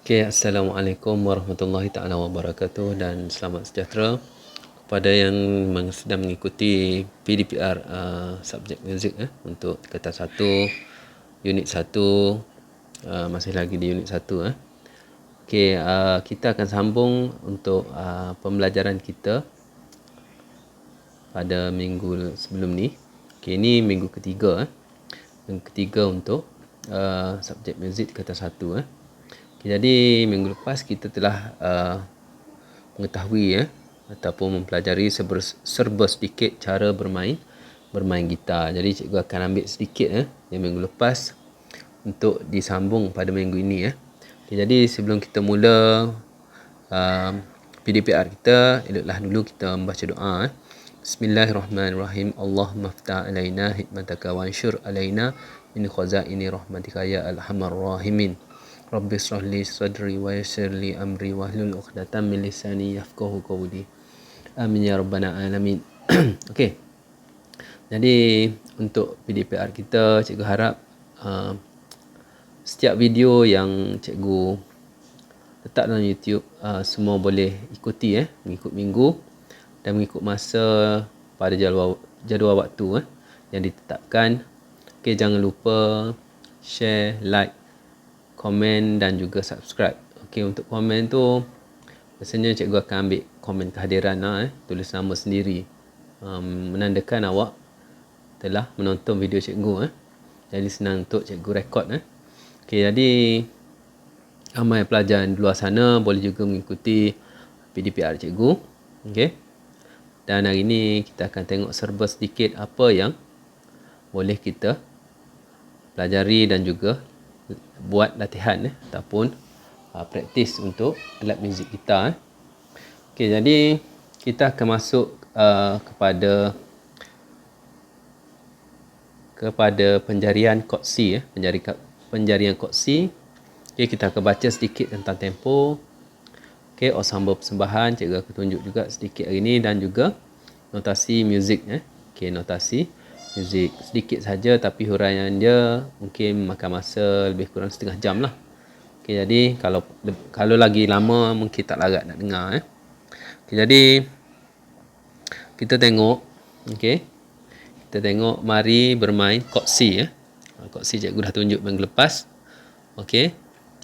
Okay, Assalamualaikum warahmatullahi taala wabarakatuh dan selamat sejahtera kepada yang sedang mengikuti PDPR subjek muzik untuk tingkatan 1 unit 1, masih lagi di unit 1 Okay, kita akan sambung untuk pembelajaran kita pada minggu sebelum ni. Okay, ini minggu ketiga minggu ketiga untuk subjek muzik tingkatan 1 Jadi minggu lepas kita telah mengetahui ataupun mempelajari serba sedikit cara bermain gitar. Jadi cikgu akan ambil sedikit yang minggu lepas untuk disambung pada minggu ini Okay, jadi sebelum kita mula PDPR kita, eloklah dulu kita membaca doa Bismillahirrahmanirrahim. Allahumma ftah alaina hikmataka wa anshur alaina min khazaini rahmatika ya arhamar rahimin. Rabbi shrah li sadri wa yassir li amri wahlul 'uqdatam min lisani yafqahu qawli. Amin ya rabbana alamin. Okey. Jadi untuk PDPR kita, cikgu harap setiap video yang cikgu letak dalam YouTube semua boleh ikuti mengikut minggu dan mengikut masa pada jadual waktu yang ditetapkan. Okey, jangan lupa share, like, komen dan juga subscribe. Okey, untuk komen tu biasanya cikgu akan ambil komen kehadiran tulis nama sendiri, menandakan awak telah menonton video cikgu jadi senang untuk cikgu rekod Okey, jadi ramai pelajar di luar sana boleh juga mengikuti PDPR cikgu. Okey, dan hari ini kita akan tengok serba sedikit apa yang boleh kita pelajari dan juga buat latihan ataupun praktis untuk alat muzik gitar. Okey, jadi kita akan masuk kepada penjarian chord C penjarian chord C. Okey, kita akan baca sedikit tentang tempo. Okey, ensemble persembahan cikgu akan tunjuk juga sedikit hari ini dan juga notasi muzik Okey, notasi muzik sedikit saja tapi huraian dia mungkin makan masa lebih kurang setengah jam lah. Okey, jadi kalau lagi lama mungkin tak larat nak dengar Okey, jadi kita tengok mari bermain chord C chord C cikgu dah tunjuk minggu lepas. Okey,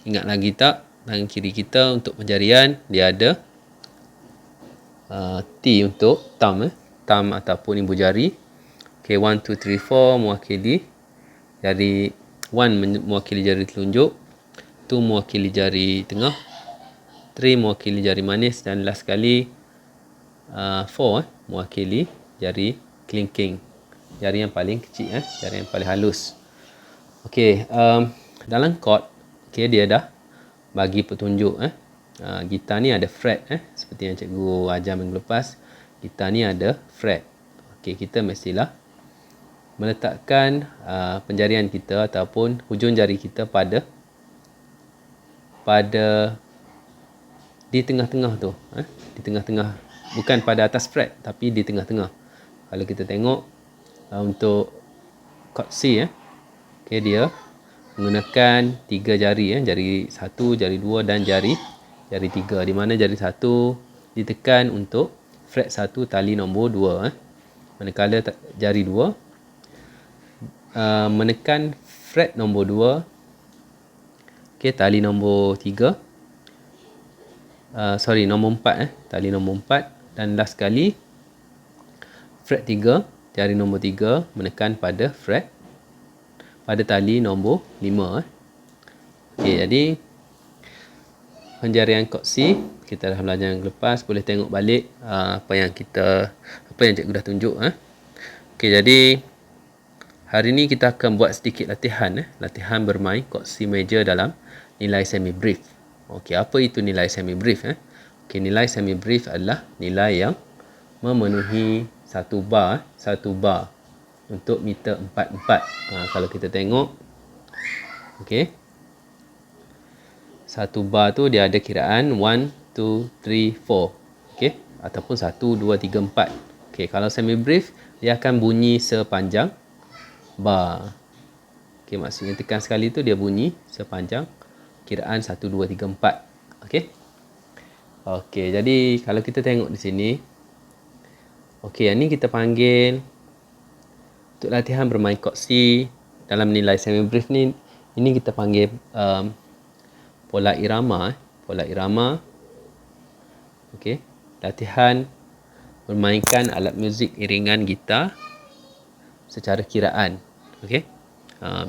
ingat lagi tak? Tangan kiri kita untuk penjarian dia ada T untuk thumb ataupun ibu jari. Okay, 1, 2, 3, 4 mewakili jari 1 mewakili jari telunjuk, 2 mewakili jari tengah, 3 mewakili jari manis dan last sekali 4 mewakili jari kelingking, jari yang paling kecil jari yang paling halus. Okey, dalam chord dia dah bagi petunjuk gitar ni ada fret seperti yang cikgu ajar minggu lepas. Gitar ni ada fret. Okey, kita mestilah meletakkan penjarian kita ataupun hujung jari kita pada di tengah-tengah tu di tengah-tengah, bukan pada atas fret tapi di tengah-tengah. Kalau kita tengok untuk chord C okey, dia menggunakan 3 jari jari 1, jari 2 dan jari 3, di mana jari 1 ditekan untuk fret 1 tali nombor 2 manakala jari 2 menekan fret nombor 2 tali nombor 3 nombor 4 tali nombor 4 dan last sekali fret 3 jari nombor 3 menekan pada tali nombor 5 Okey, jadi penjarian chord C kita dah belajar yang lepas. Boleh tengok balik apa yang cikgu dah tunjuk Okey, jadi hari ni kita akan buat sedikit latihan latihan bermain chord C major dalam nilai semi brief. Okey, apa itu nilai semi brief Okey, nilai semi brief adalah nilai yang memenuhi satu bar untuk meter 4/4. Kalau kita tengok okey, satu bar tu dia ada kiraan 1, 2, 3, 4 okey, ataupun 1, 2, 3, 4. Okey, kalau semi brief dia akan bunyi sepanjang bar. Okey, maksudnya tekan sekali tu dia bunyi sepanjang kiraan 1, 2, 3, 4. Okey. Okey, jadi kalau kita tengok di sini, okey, yang ni kita panggil untuk latihan bermain chord C dalam nilai semi brief ni, ini kita panggil pola irama. Pola irama. Okey, latihan bermainkan alat muzik iringan gitar secara kiraan. Okey.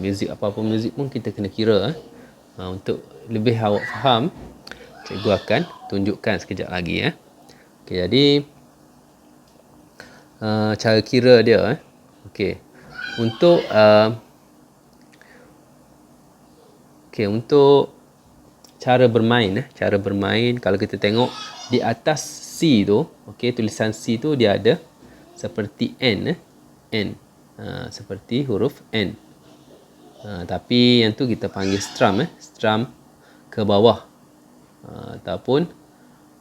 Muzik apa-apa muzik pun kita kena kira. Untuk lebih awak faham, cikgu akan tunjukkan sekejap lagi. Okey, jadi cara kira dia. Okey. Untuk cara bermain, kalau kita tengok di atas C tu, okey, tulisan C tu dia ada seperti N, seperti huruf N. Tapi yang tu kita panggil strum, strum ke bawah, ataupun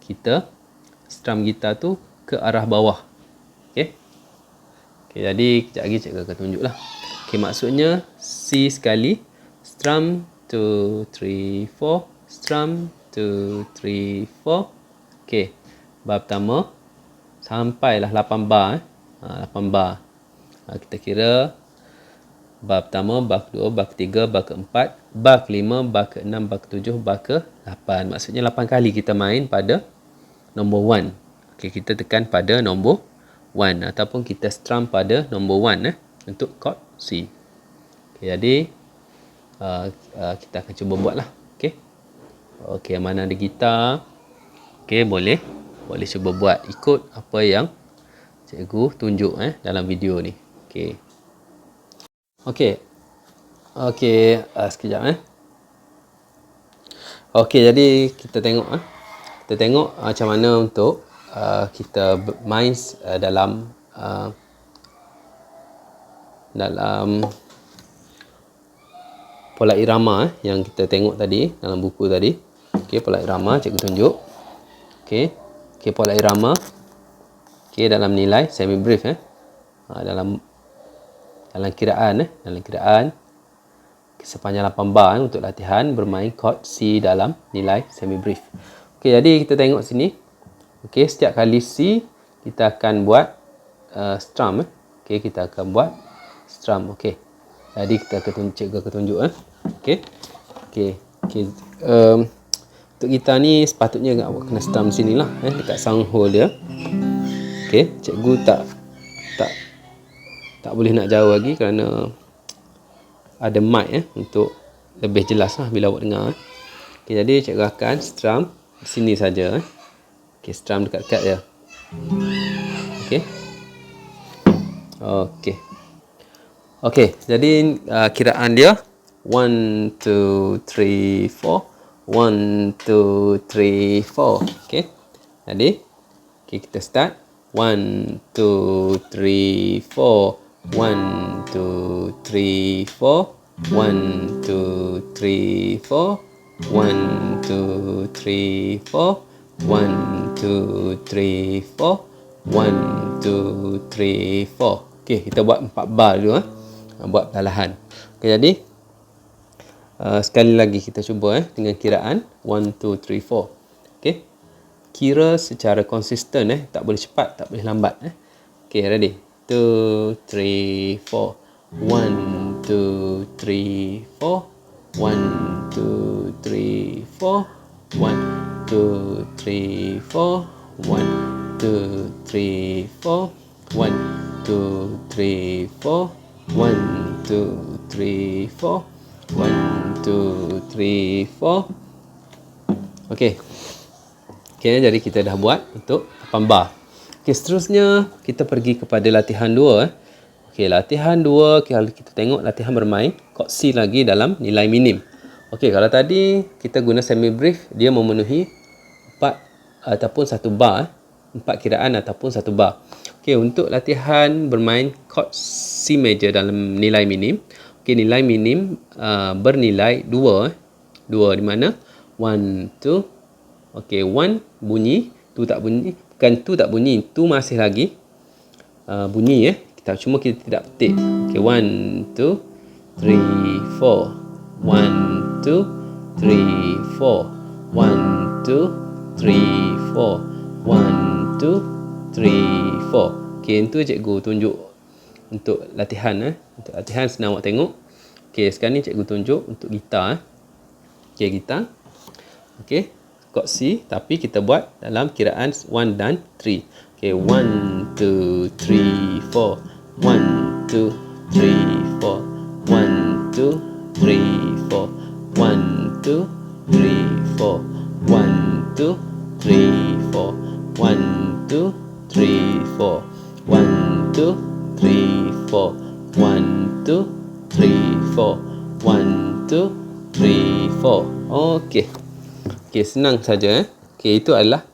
kita strum gitar tu ke arah bawah. Okey. Okey, jadi kejap lagi cikgu akan tunjuklah. Okey, maksudnya C sekali, strum 2 3 4, strum 2 3 4. Okey. Bar pertama sampailah 8 bar. 8 bar. Kita kira bar pertama, bar kedua, bar ketiga, bar keempat, bar kelima, bar keenam, bar ketujuh, bar ke-8. Maksudnya 8 kali kita main pada nombor 1. Okey, kita tekan pada nombor 1 ataupun kita strum pada nombor 1 untuk chord C. Okey, jadi kita akan cuba buatlah. Okey. Okey, mana ada gitar. Okey, boleh cuba buat ikut apa yang cikgu tunjuk dalam video ni. Okey. Okey, sekejap. Okey, jadi kita tengok macam mana untuk kita main dalam pola irama yang kita tengok tadi dalam buku tadi. Okey, pola irama cikgu tunjuk. Okey, pola irama. Okey, dalam nilai semi brief dalam kiraan sepanjang 8 bar untuk latihan bermain chord C dalam nilai semi brief. Okey, jadi kita tengok sini. Okey, setiap kali C kita akan buat strum. Okey, kita akan buat strum. Okey. Jadi kita cikgu akan tunjuk. Okey. Untuk gitar ni sepatutnya awak kena strum sinilah, dekat sound hole dia. Okey, cikgu tak boleh nak jauh lagi kerana ada mic untuk lebih jelas bila awak dengar. Okey, jadi cikgu akan strum di sini saja. Okey, strum dekat-dekat je. Okey, jadi kiraan dia 1 2 3 4, 1 2 3 4. Okey. Jadi kita start 1 2 3 4. 1 2 3 4, 1 2 3 4, 1 2 3 4, 1 2 3 4, 1 2 3 4. Okey, kita buat 4 bar dulu. Buat perlahan. Okey, jadi sekali lagi kita cuba dengan kiraan 1 2 3 4. Okey. Kira secara konsisten, tak boleh cepat, tak boleh lambat. Okey, ready? 2 3 4. 1 2 3 4. 1 2 3 4. 1 2 3 4. 1 2 3 4. 1 2 3 4. 1 2 3 4. 1 2 3 4. Okey. Okey, jadi kita dah buat untuk 8 bar. Okey, seterusnya kita pergi kepada latihan 2. Okey, latihan 2 kalau kita tengok latihan bermain chord C lagi dalam nilai minim. Okey, kalau tadi kita guna semi brief, dia memenuhi 4 ataupun 1 bar, 4 kiraan ataupun 1 bar. Okey, untuk latihan bermain chord C major dalam nilai minim. Okey, nilai minim bernilai 2. 2 di mana? 1 2. Okey, 1 bunyi, 2 tak bunyi. Bukan 2 tak bunyi, 2 masih lagi bunyi cuma kita tidak petik. Okey, 1 2 3 4. 1 2 3, 4. 1, 2, 3, 4. 1, 2, 3, 4. Okey, itu cikgu tunjuk untuk latihan. Untuk latihan senang awak tengok. Okey, sekarang ni cikgu tunjuk untuk gitar. Okey, gitar. Okey, chord C tapi kita buat dalam kiraan 1 dan 3. Okey, 1, 2, 3, 4. 1, 2, 3, 4. 1, 2, 3, 4. 1, 2, 3, 4. 1, 2, 3, 4. 1, 2, 3, 4. 1, 2, 3, 4. 1, 2, 3, 4. 1, 2, 3, 4. Okey. Okey, senang saja. Okey, itu adalah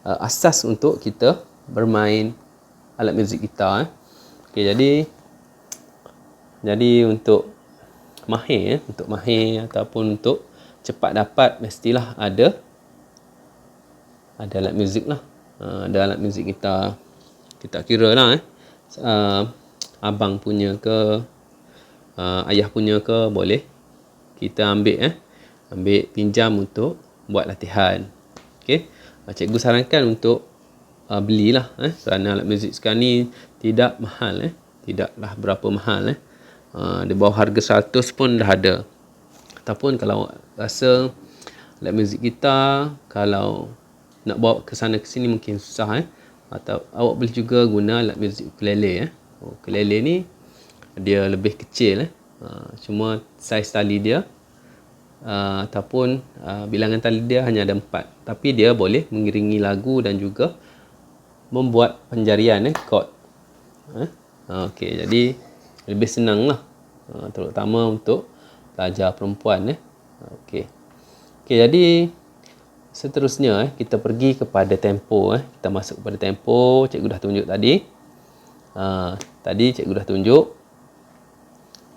asas untuk kita bermain alat muzik gitar. Okey, jadi untuk mahir ataupun untuk cepat dapat mestilah ada alat muzik lah. Ada alat muzik gitar. Kita kira lah abang punya ke ayah punya ke boleh kita ambil pinjam untuk buat latihan. Okey. Cikgu sarankan untuk belilah kerana alat muzik sekarang ni tidak mahal tidaklah berapa mahal di bawah harga 100 pun dah ada. Ataupun kalau rasa alat muzik gitar kalau nak bawa ke sana ke sini mungkin susah atau awak boleh juga guna alat muzik ukulele ukulele ni dia lebih kecil cuma saiz tali dia ataupun bilangan tali dia hanya ada 4 tapi dia boleh mengiringi lagu dan juga membuat penjarian chord. Okey, jadi lebih senang lah terutama untuk pelajar perempuan Okey, jadi seterusnya kita pergi kepada tempo kita masuk kepada tempo. Cikgu dah tunjuk tadi. Tadi cikgu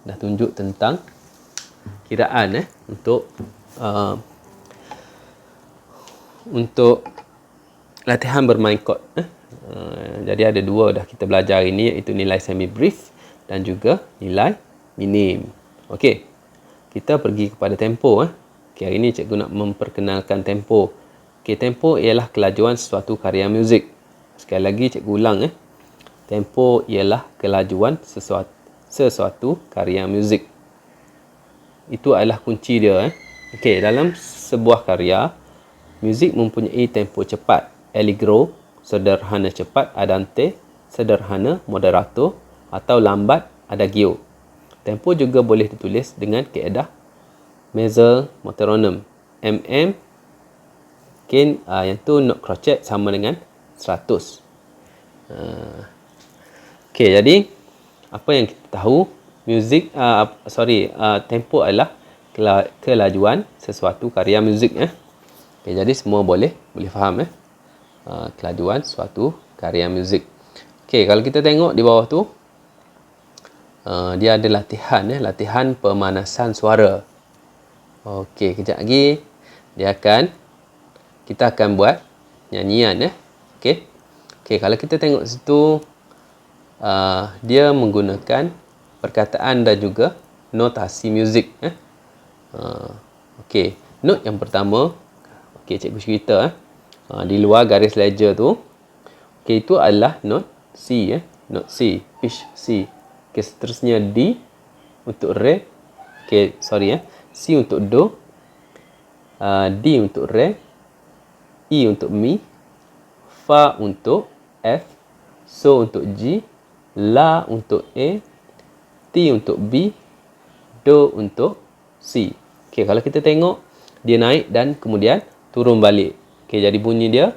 dah tunjuk tentang kiraan untuk latihan bermain chord. Jadi ada dua dah kita belajar hari ni, iaitu nilai semi brief dan juga nilai minim. Okey. Kita pergi kepada tempo Okey, hari ni cikgu nak memperkenalkan tempo. Okey, tempo ialah kelajuan sesuatu karya muzik. Sekali lagi cikgu ulang Tempo ialah kelajuan sesuatu karya muzik. Itu adalah kunci dia Okey, dalam sebuah karya muzik mempunyai tempo cepat, allegro, sederhana cepat, andante, sederhana, moderato atau lambat, adagio. Tempo juga boleh ditulis dengan kaedah measure metronom. MM yang tu note crochet sama dengan 100. Okey, jadi apa yang kita tahu tempo adalah kelajuan sesuatu karya muzik Okey, jadi semua boleh faham kelajuan suatu karya muzik. Okey, kalau kita tengok di bawah tu dia ada latihan pemanasan suara. Okey, kejap lagi kita akan buat nyanyian Okey. Kalau kita tengok situ dia menggunakan perkataan dan juga notasi muzik Okey, note yang pertama cikgu cerita di luar garis ledger tu. Okey, itu adalah note C note C, pitch C. Okey, seterusnya D untuk re. Okey, sorry C untuk do, D untuk re, E untuk mi, Fa untuk F, So untuk G, La untuk A, T untuk B, Do untuk C. Okey, kalau kita tengok dia naik dan kemudian turun balik. Okey, jadi bunyi dia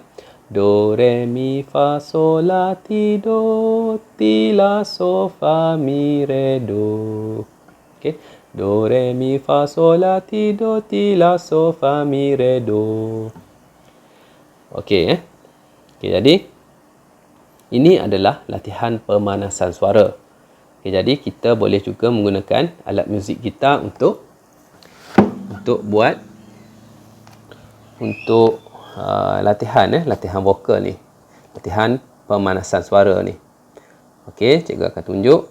do, re, mi, fa, sol, la, ti, do, ti, la, so, fa, mi, re, do. Okey, do, re, mi, fa, sol, la, ti, do, ti, la, so, fa, mi, re, do. Okey, Okey, jadi ini adalah latihan pemanasan suara. Okey, jadi kita boleh juga menggunakan alat muzik gitar untuk buat latihan vokal ni. Latihan pemanasan suara ni. Okey, cikgu akan tunjuk.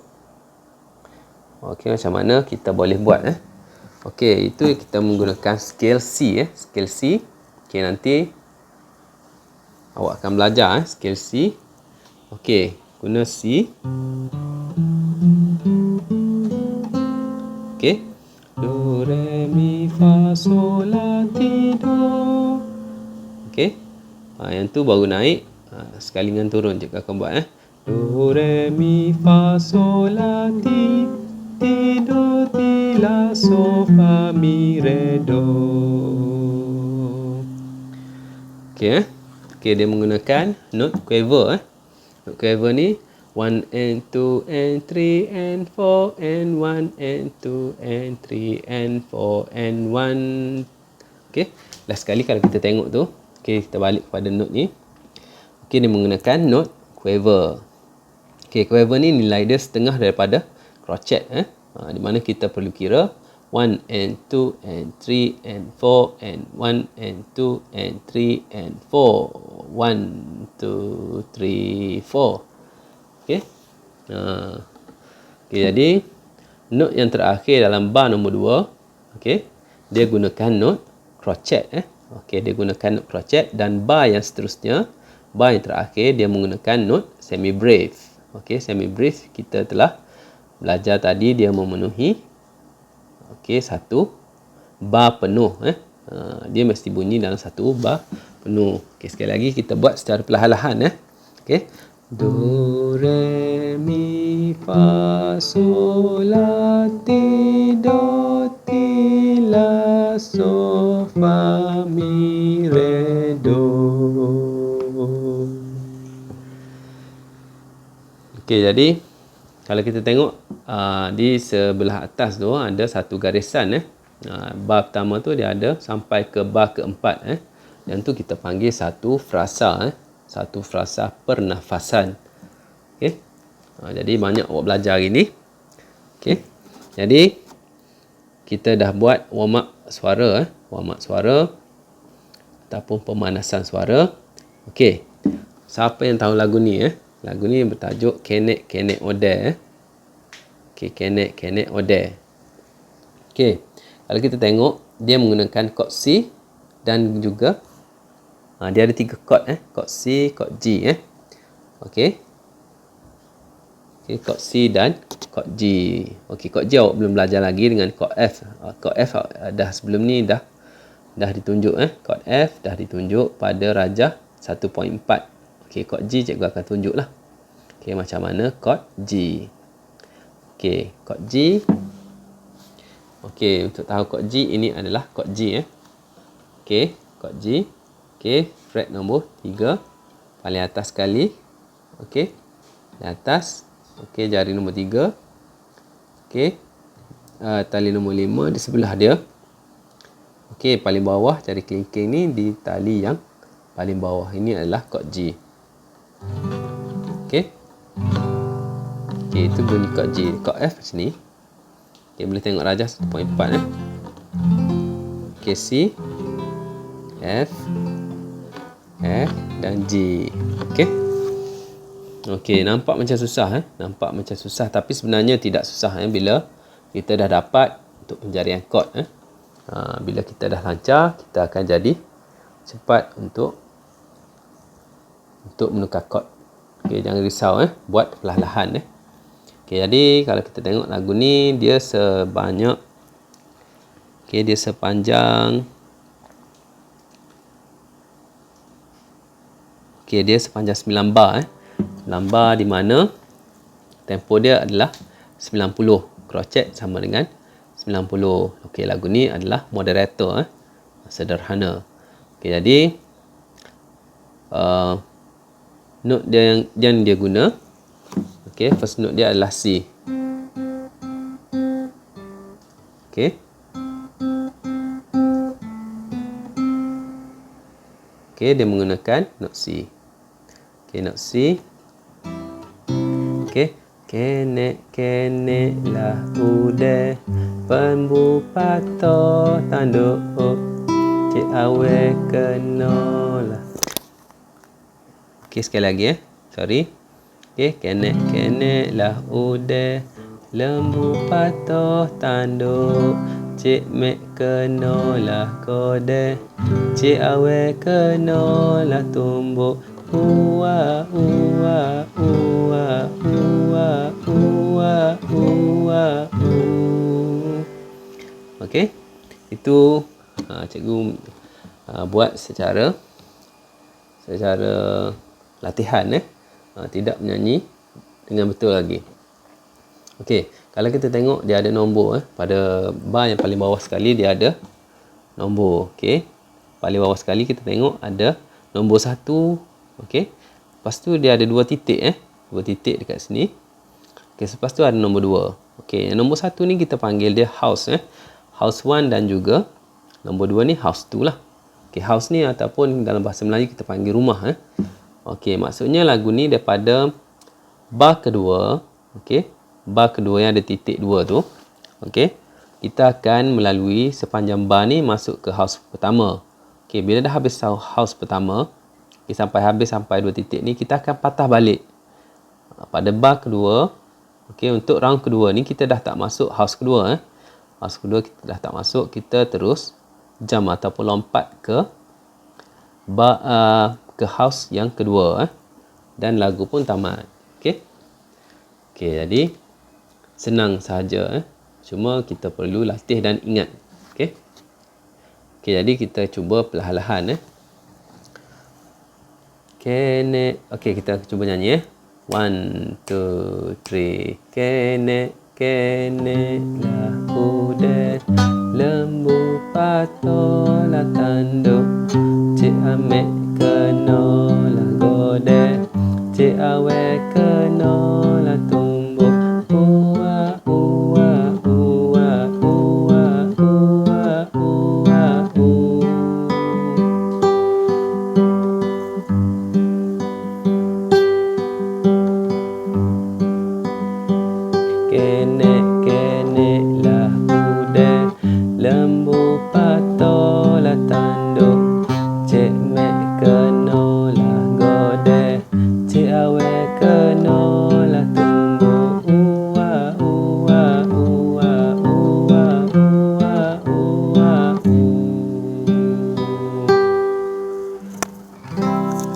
Okey, macam mana kita boleh buat Okey, itu kita menggunakan scale C scale C. Okey, nanti awak akan belajar scale C. Okey, guna C. Okey. Do re mi fa sol la ti do. Okey. Yang tu baru naik. Sekali dengan turun je akan buat Do re mi fa sol la ti do ti la so fa mi re do. Okey Okey, dia menggunakan note quaver Note quaver ni 1 and 2 and 3 and 4 and 1 and 2 and 3 and 4 and 1. Okey, last sekali kalau kita tengok tu. Okey, kita balik kepada note ni. Okey, dia menggunakan note quaver. Okey, quaver ni nilai dia setengah daripada crotchet di mana kita perlu kira 1 and 2 and 3 and 4 and 1 and 2 and 3 and 4. 1 2 3 4. Okey. Okey, jadi note yang terakhir dalam bar nombor 2, okey, dia gunakan note crotchet Okey, dia gunakan note crotchet, dan bar yang seterusnya, bar yang terakhir dia menggunakan note semi breve. Okey, semi breve kita telah belajar tadi, dia memenuhi satu bar penuh dia mesti bunyi dalam satu bar penuh. Okey, sekali lagi kita buat secara perlahan-lahan Okey. Do re mi fa sol la ti do ti la so fa mi re do. Okey, jadi kalau kita tengok di sebelah atas tu ada satu garisan bar pertama tu dia ada sampai ke bar keempat dan tu kita panggil satu frasa satu frasa pernafasan. Okey. Jadi banyak awak belajar hari ni. Okey. Jadi kita dah buat warm up suara warm up suara ataupun pemanasan suara. Okey. Siapa yang tahu lagu ni Lagu ni bertajuk Kenek Kenek Ode Okey, Kenek Kenek Ode. Okey. Kalau kita tengok, dia menggunakan chord C dan juga dia ada 3 chord chord C, chord G Okey. Okey, chord C dan chord G. Okey, chord G awak belum belajar lagi dengan chord F. Chord F dah sebelum ni dah ditunjuk chord F dah ditunjuk pada rajah 1.4. Okey, chord G cikgu akan tunjuklah. Okey, macam mana chord G. Okey, chord G. Okey, untuk tahu chord G, ini adalah chord G Okey, chord G. Okey, fret nombor 3 paling atas sekali. Okey, di atas. Okey, jari nombor 3. Okey, tali nombor 5 di sebelah dia. Okey, paling bawah jari kelingking ni di tali yang paling bawah. Ini adalah chord G. Okey. Okey, itu bunyi chord G. Chord F macam ni. Okey, boleh tengok rajah 1.4 Okey, C, F dan G. Okey. Okey, nampak macam susah Nampak macam susah, tapi sebenarnya tidak susah bila kita dah dapat untuk penjarian chord bila kita dah lancar, kita akan jadi cepat untuk menukar chord. Okey, jangan risau buat perlahan-lahan Okey, jadi kalau kita tengok lagu ni dia sepanjang 9 bar 9 bar, di mana tempo dia adalah 90. Crotchet sama dengan 90. Okey, lagu ni adalah moderator sederhana. Okey, jadi note yang dia guna, okey, first note dia adalah C. Okey. Okey, dia menggunakan note C. Okey, note C. Okey. Kenek kenek lah ude penbu pato tanduk cik awe kenolah. Okey, sekali lagi sorry. Okey, kenek kenek lah ude lembu patoh tanduk Cik Mek kenolah kodeh, Cik Awek kenolah tumbuk. Uwa, uwa, uwa, uwa, uwa, uwa, Okey. Itu cikgu buat secara latihan tidak menyanyi dengan betul lagi. Okey, kalau kita tengok dia ada nombor pada bar yang paling bawah sekali dia ada nombor. Okey. Paling bawah sekali kita tengok ada nombor 1. Okey. Lepas tu dia ada 2 titik dua titik dekat sini. Okey, lepas tu ada nombor 2. Okey, yang nombor 1 ni kita panggil dia house House 1 dan juga nombor 2 ni house 2 lah. Okey, house ni ataupun dalam bahasa Melayu kita panggil rumah Okey, maksudnya lagu ni daripada bar kedua, okey, bar kedua yang ada titik 2 tu. Okey, kita akan melalui sepanjang bar ni masuk ke house pertama. Okey, bila dah habis house pertama, sampai 2 titik ni kita akan patah balik pada bar kedua. Okey, untuk round kedua ni kita dah tak masuk house kedua House kedua kita dah tak masuk, kita terus jump ataupun lompat ke bar, ke house yang kedua dan lagu pun tamat. Okey. Okey, jadi senang sahaja cuma kita perlu latih dan ingat. Okey. Okey, jadi kita cuba perlahan-lahan Kenek. Okey, kita cuba nyanyi 1 2 3. Kenek kenek lah udet, lembu patola tanduk, Cik Amek kenolah godeh, Cik Awek kenolah tumbuk. Uwa, uwa, uwa, uwa, uwa, uwa, Kenek kenek lah udet, lembu patola tanduk, Cik Mek kenolah godeh, Cik Awek kenolah tumbuk. Uwa, uwa, uwa, uwa, uwa, uwa,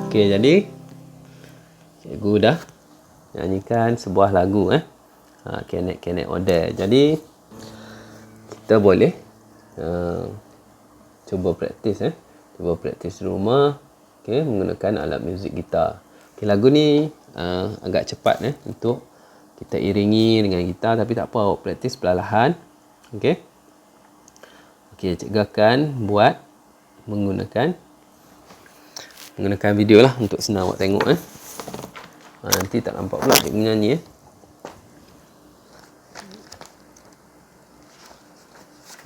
Okey, jadi cikgu dah nyanyikan sebuah lagu Kenek-kenek odeh. Jadi kita boleh cuba praktis cuba praktis di rumah, okey, menggunakan alat muzik gitar. Okey, lagu ni agak cepat untuk kita iringi dengan gitar, tapi tak apa, awak praktis perlahan. Okey. Okey, cikgu akan buat menggunakan video lah untuk senang awak tengok nanti tak nampak pula cikgu nyanyi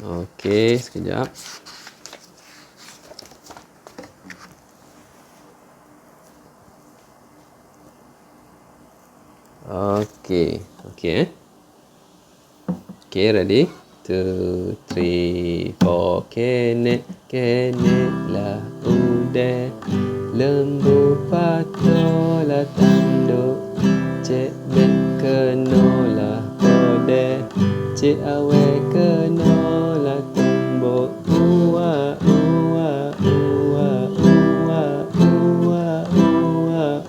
Okey, sekejap. Okey. Okey. Okey, ready? 2 3 4. Kenek kenek lah udet, lembu patola tanduk, Cik Mek kenolah godeh, Cik Awek kenolah tumbuk. Uwa, uwa, uwa, uwa, uwa, uwa,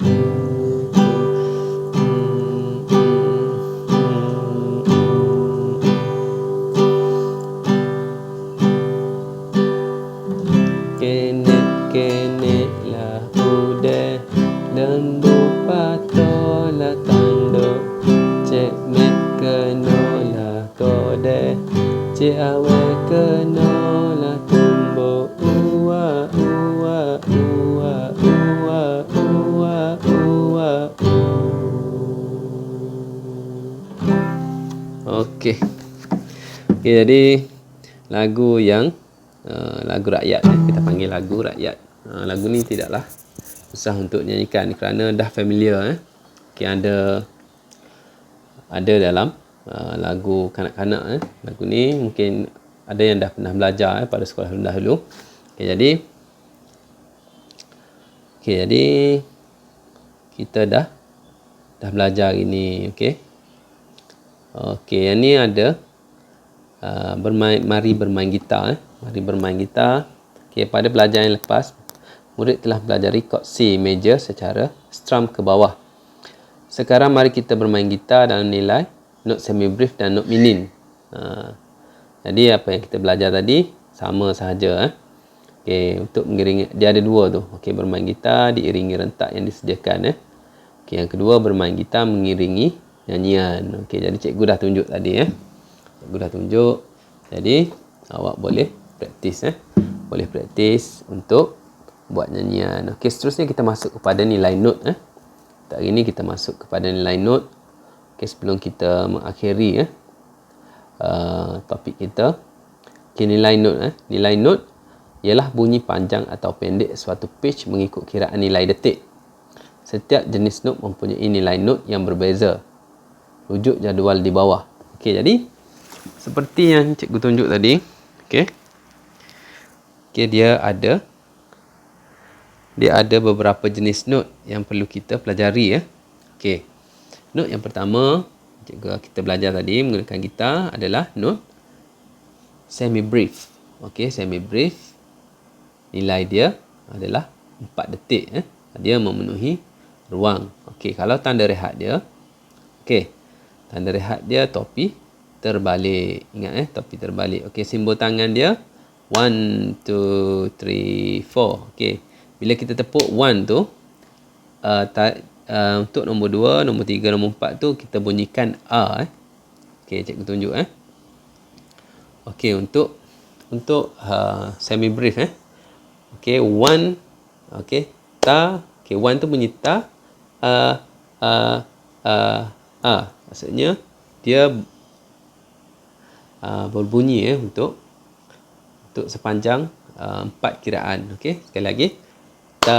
Kenek kenek lah udet, lembu patola tanduk, Cik Mek kenolah godeh, Cik Awek kenolah tumbuk. Uwa, uwa, uwa, uwa, uwa, uwa. Okey. Okey, jadi lagu yang lagu rakyat kita panggil lagu rakyat. Lagu ni tidaklah susah untuk nyanyikan kerana dah familiar Okey, ada dalam lagu kanak-kanak Lagu ni mungkin ada yang dah pernah belajar pada sekolah dahulu. Okey, jadi kita dah belajar hari ni. Okey. Okey, yang ni ada mari bermain gitar. Mari bermain gitar. Okey, pada pelajaran yang lepas, murid telah belajar chord C major secara strum ke bawah. Sekarang mari kita bermain gitar dalam nilai not semi brief dan not minim. Jadi apa yang kita belajar tadi sama sahaja. Okey, untuk mengiringi, dia ada dua tu. Okey, bermain gitar diiringi rentak yang disediakan. Okey, yang kedua bermain gitar mengiringi nyanyian. Okey, jadi cikgu dah tunjuk tadi. Cikgu dah tunjuk. Jadi awak boleh praktis. Boleh praktis untuk buat nyanyian. Okey, seterusnya kita masuk kepada nilai note. Hari ini kita masuk kepada nilai note. Okay, sebelum kita mengakhiri topik kita. Okay, nilai note. Nilai note ialah bunyi panjang atau pendek suatu pitch mengikut kiraan nilai detik. Setiap jenis note mempunyai nilai note yang berbeza. Rujuk jadual di bawah. Okay, jadi seperti yang cikgu tunjuk tadi. Okay, dia ada beberapa jenis note yang perlu kita pelajari. Okey. Note yang pertama, kita belajar tadi menggunakan gitar adalah note semi brief. Okey, semi brief. Nilai dia adalah 4 detik. Dia memenuhi ruang. Okey, kalau tanda rehat dia, okey. Tanda rehat dia topi terbalik. Ingat topi terbalik. Okey, simbol tangan dia 1 2 3 4. Okey. Bila kita tepuk 1 tu, untuk nombor 2, nombor 3, nombor 4 tu, kita bunyikan A. Okey, cikgu tunjuk. Okey, untuk semi brief. Okey, 1. Okey, ta. Okey, 1 tu bunyi ta. Maksudnya, dia berbunyi untuk sepanjang 4 kiraan. Okey, sekali lagi. Ta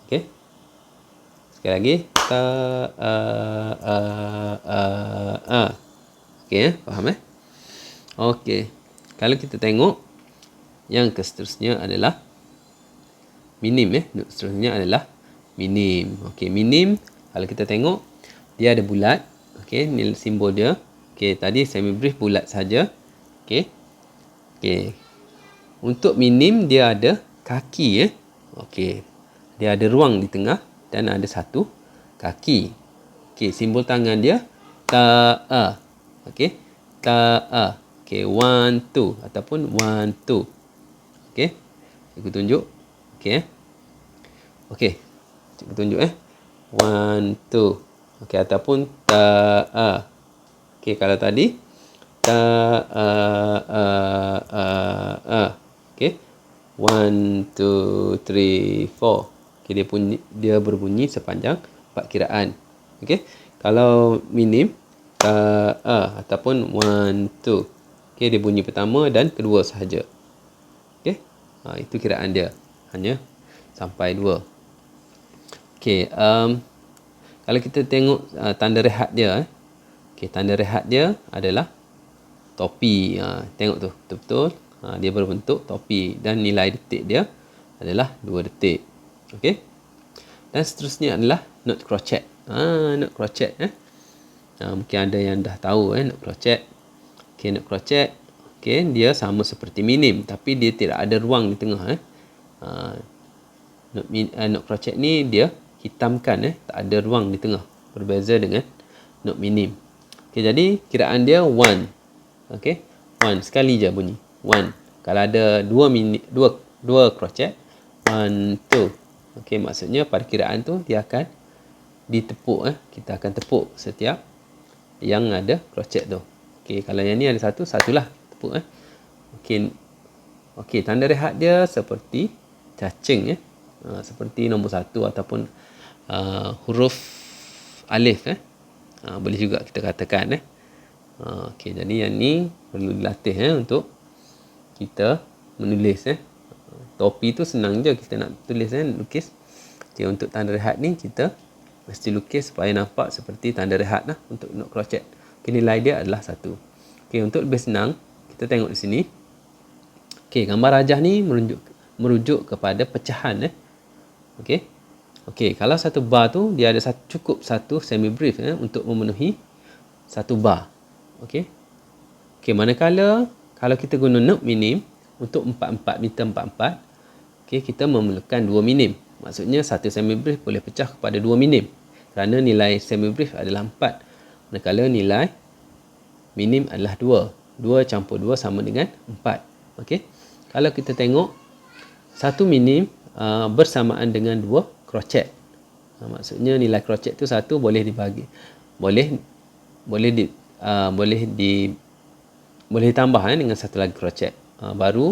okey. Sekali lagi. Ta okey, faham okey. Kalau kita tengok yang seterusnya adalah minim. Not seterusnya adalah minim. Okey, minim kalau kita tengok dia ada bulat. Okey, ni simbol dia. Okey, tadi semi brief bulat saja. Okey. Okey. Untuk minim dia ada kaki. Okey. Dia ada ruang di tengah dan ada satu kaki. Okey, simbol tangan dia ta. Okey. Ta. Okey, 1 2 ataupun 1 2. Okey. Cikgu tunjuk. Okey. Okey. Cikgu tunjuk 1 2. Okey, ataupun ta. Okey, kalau tadi ta. Okey. 1 2 3 4. Okey, dia berbunyi sepanjang 4 kiraan. Okey. Kalau minim ta ataupun 1 2. Okey, dia bunyi pertama dan kedua sahaja. Okey. Itu kiraan dia. Hanya sampai 2. Okey, kalau kita tengok tanda rehat dia. Okey, tanda rehat dia adalah topi. Tengok tu, betul-betul. Dia berbentuk topi dan nilai detik dia adalah 2 detik. Okey. Dan seterusnya adalah note crochet. Note crochet. Mungkin ada yang dah tahu note crochet. Okey, note crochet. Okey, dia sama seperti minim tapi dia tidak ada ruang di tengah. Note crochet ni dia hitamkan tak ada ruang di tengah. Berbeza dengan note minim. Okey, jadi kiraan dia 1. Okey. 1 sekali je bunyi. 1. Kalau ada 2 crochet, 1 2. Okey, maksudnya pada kiraan tu dia akan ditepuk. Kita akan tepuk setiap yang ada crochet tu. Okey, kalau yang ni ada satulah tepuk. Okey, tanda rehat dia seperti cacing. Seperti nombor 1 ataupun huruf alif. Boleh juga kita katakan. Okey, jadi yang ni perlu dilatih untuk kita menulis. Topi tu senang je kita nak tulis lukis. Okey, untuk tanda rehat ni kita mesti lukis supaya nampak seperti tanda rehat untuk note crochet. Okey, nilai dia adalah 1. Okey, untuk lebih senang kita tengok di sini. Okey, gambar rajah ni merujuk kepada pecahan. Okey, kalau satu bar tu dia ada cukup satu semi brief untuk memenuhi 1 bar. Okey. Okey, manakala kalau kita guna note minim untuk 4/4 meter 4/4, okey, kita memerlukan 2 minim. Maksudnya satu semibrief boleh pecah kepada 2 minim. Kerana nilai semibrief adalah 4. Manakala nilai minim adalah 2. 2 campur 2 sama dengan 4. Okey. Kalau kita tengok satu minim bersamaan dengan 2 crochet. Maksudnya nilai crochet tu satu boleh dibagi, boleh ditambah dengan satu lagi crochet baru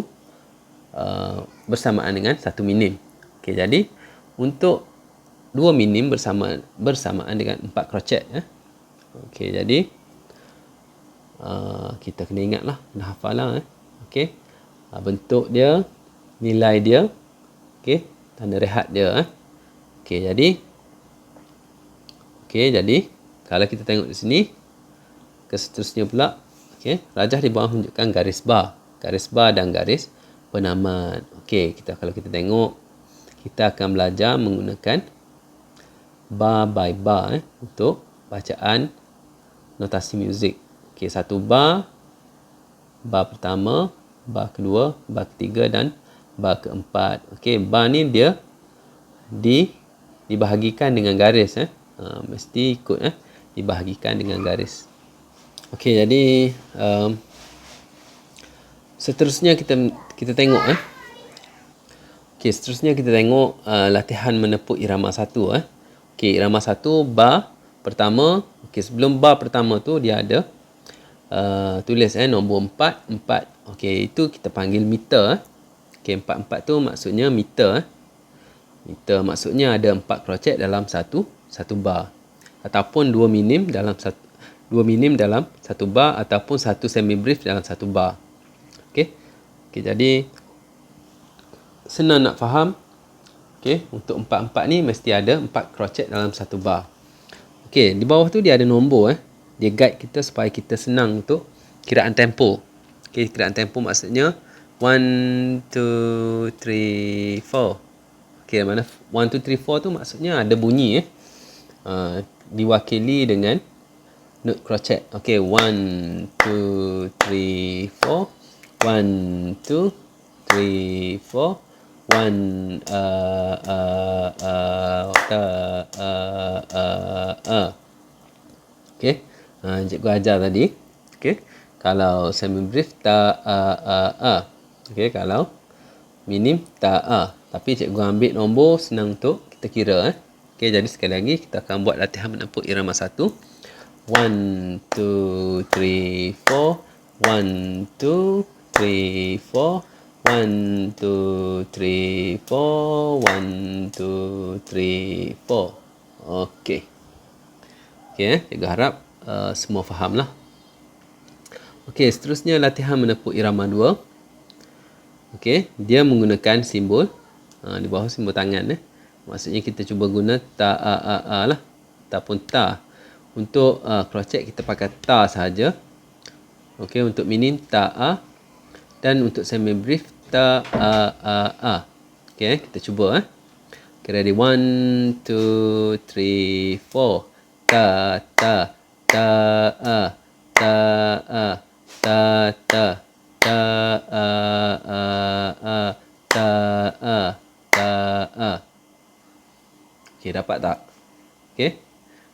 bersamaan dengan satu minim. Okey, jadi untuk 2 minim bersamaan dengan 4 crochet. Okey, jadi kita kena ingatlah, kena hafal lah. Okey, bentuk dia, nilai dia, okey, tanda rehat dia. Okey, jadi kalau kita tengok di sini, ke seterusnya pula, okey, rajah di bawah menunjukkan garis bar dan garis penaman. Okey, kalau kita tengok, kita akan belajar menggunakan bar by bar untuk bacaan notasi muzik. Okey, 1 bar pertama, bar kedua, bar ketiga dan bar keempat. Okey, bar ni dia dibahagikan dengan garis. Mesti ikut dibahagikan dengan garis. Okey, jadi seterusnya kita tengok Okey, seterusnya kita tengok latihan menepuk irama 1. Okey, irama 1 bar pertama. Okey, sebelum bar pertama tu dia ada tulis nombor 4. Okey, itu kita panggil meter. Okey, 4 tu maksudnya meter. Meter maksudnya ada 4 crochet dalam satu bar, ataupun 2 minim dalam satu bar, ataupun satu semi brief dalam satu bar. Okey, jadi senang nak faham. Okey, untuk 4/4 ni mesti ada 4 crochet dalam satu bar. Okey, di bawah tu dia ada nombor. Dia guide kita supaya kita senang untuk kiraan tempo. Okey, kiraan tempo maksudnya 1 2 3 4. Okey, mana 1 2 3 4 tu maksudnya ada bunyi diwakili dengan note crochet. Okey, 1 2 3 4, 1 2 3 4, 1 Okey, cikgu ajar tadi. Okey, kalau semi brief ta okey, kalau minim ta. Tapi cikgu ambil nombor senang untuk kita kira. Okey, jadi sekali lagi kita akan buat latihan menepuk irama 1. 1 2 3 4, 1 2 3 4, 1 2 3 4, 1 2 3 4. Okey. Okey, cikgu harap semua fahamlah. Okey, seterusnya latihan menepuk irama 2. Okey, dia menggunakan simbol di bawah simbol tangan. Maksudnya kita cuba guna ta lah, ataupun ta. Untuk crochet kita pakai ta sahaja. Okey, untuk minim ta dan untuk semi brief ta Okey, kita cuba. Okay, ready? 1 2 3 4. Ta ta ta ta ta ta ta ta. Okey, dapat tak? Okey.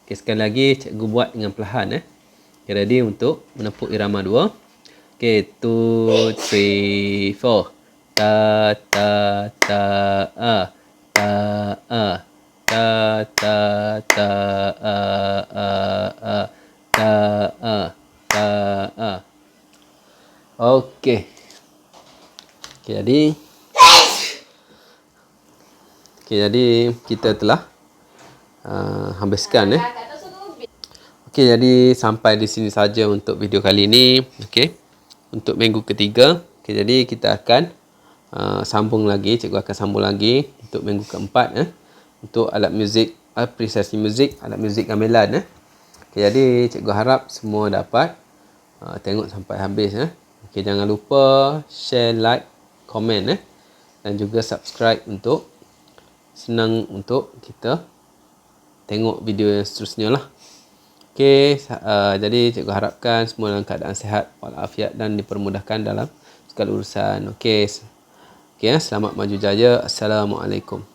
Okey, sekali lagi cikgu buat dengan perlahan. Okay, ready untuk menepuk irama 2. Okey, 2 3 4. Ta ta ta ta ta ta ta ta. Okey. Okey, jadi kita telah habiskan. Okey, jadi sampai di sini saja untuk video kali ini. Okey, untuk minggu ketiga. Okey, jadi kita akan sambung lagi. Cikgu akan sambung lagi untuk minggu keempat. Untuk alat muzik, apresiasi muzik, alat muzik gamelan. Okey, jadi cikgu harap semua dapat tengok sampai habis. Okey, jangan lupa share, like, komen dan juga subscribe untuk senang untuk kita tengok video yang seterusnya lah. Okey, jadi cikgu harapkan semua dalam keadaan sihat walafiat dan dipermudahkan dalam segala urusan. Okey. Okey, selamat maju jaya. Assalamualaikum.